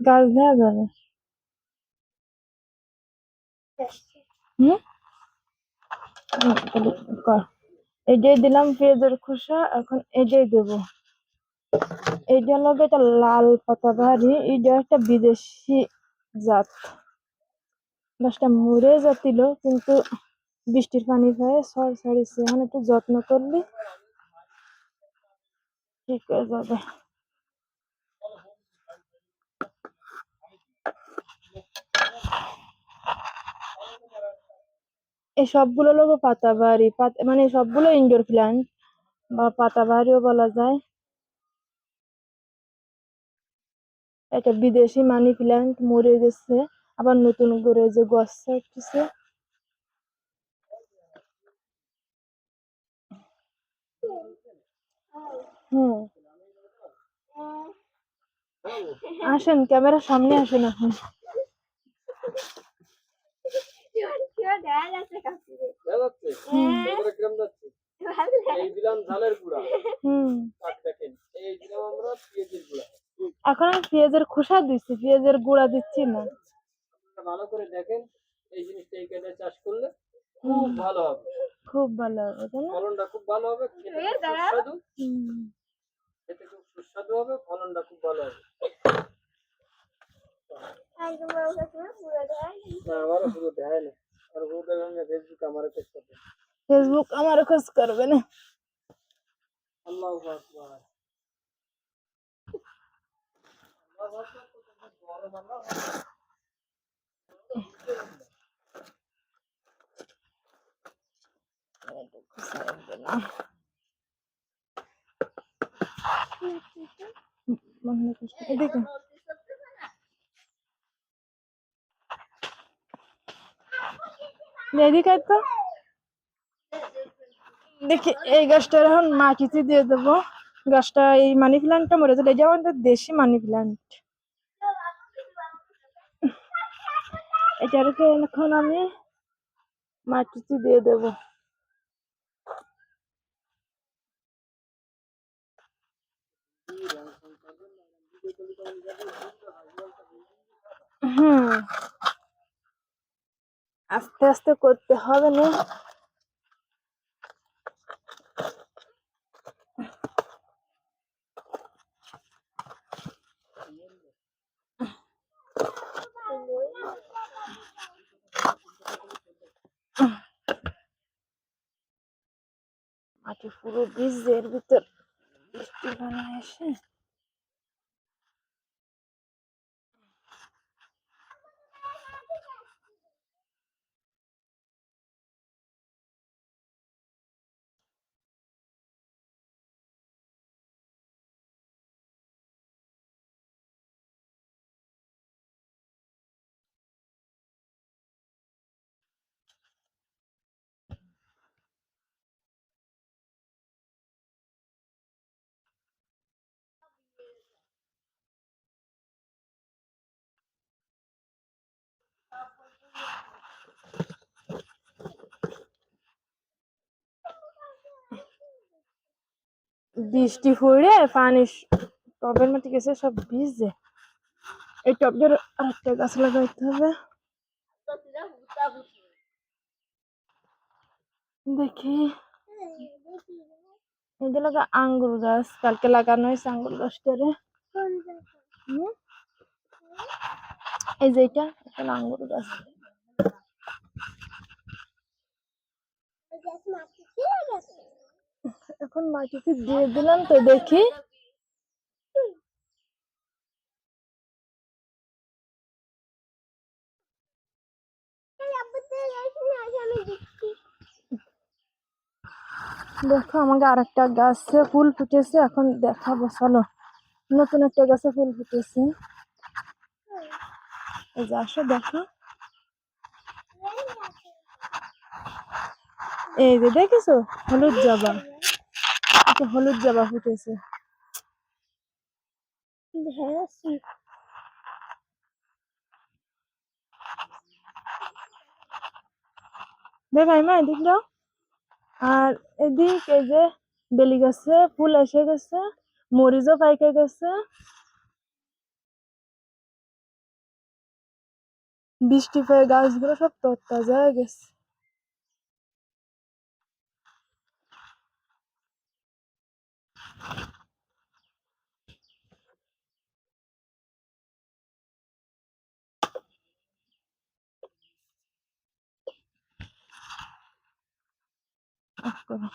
গাছ দেওয়া যাবে। হুম কর। এটাই দিলাম পেঁয়াজের খোসা, এখন এটাই দেবো। এইটা লগে একটা লাল পাতাবাহারি, এটা একটা বিদেশি জাত। গাছটা মরে যাচ্ছিল কিন্তু বৃষ্টির পানি হয়ে সর ছাড়িয়েছে, এখন একটু যত্ন করলে ঠিক হয়ে যাবে। এই সবগুলো লোগো পাতাবাহারি, মানে সবগুলো ইনডোর প্ল্যান্ট বা পাতাবাহারিও বলা যায়। এটা বিদেশি মানি প্ল্যান্ট মরে গেছে, আবার নতুন করে যে গাছ ছাড়তেছে। হুম, আসেন ক্যামেরার সামনে আসেন এখন। এখন আমি পেঁয়াজের খোসা দিচ্ছি, পেঁয়াজের গুঁড়া দিচ্ছি না। ভালো করে দেখেন, এই জিনিসটা এই কাজে চাষ করলে খুব ভালো হবে, খুব ভালো হবে, তাই না? ফলনটা খুব ভালো হবে, সুস্বাদু, খেতে খুব সুস্বাদু হবে, ফলনটা খুব ভালো হবে। ফেসবুক আমার খোঁজ করবে না। আল্লাহু আকবার। এদিকে এদিকে তো দেখি, এই গাছটার এখন মাটিতে দিয়ে দেবো। গাছটা এই মানি প্ল্যান্টটা মরে যাবে, এটা আমাদের দেশি মানি প্ল্যান্ট। এটাকে এখন আমি মাটিতে দিয়ে দেবো। হুম, আস্তে আস্তে করতে হবে না। মাটি পুরো ভিজে, এর ভিতর বৃষ্টি বানা এসে বৃষ্টি পড়ে পানি টবের মাটি গেছে সব ভিজে। এই টবের আরেকটা গাছ লাগাইতে হবে। দেখি, এগুলো আঙ্গুর গাছ, কালকে লাগানো হয়েছে আঙ্গুর গাছটারে। এই যে এটা আঙ্গুর গাছ। এখন মাটিতে দিয়ে দিলাম, তো দেখি দেখো আমাকে আরেকটা গাছে ফুল ফুটেছে, এখন দেখাবো চলো। নতুন একটা গাছে ফুল ফুটেছে, এই যে আসো দেখো। এই যে দেখেছো হলুদ জবা, এটা হলুদ জবা ফুটেছে। দেখাই মা, এদিক দাও। আর এদিক এই যে বেলি গাছে ফুল এসে গেছে, মরিচও পাইকে গেছে। বৃষ্টি পেয়ে গাছগুলো সব তরতাজা হয়ে গেছে। অফ করো।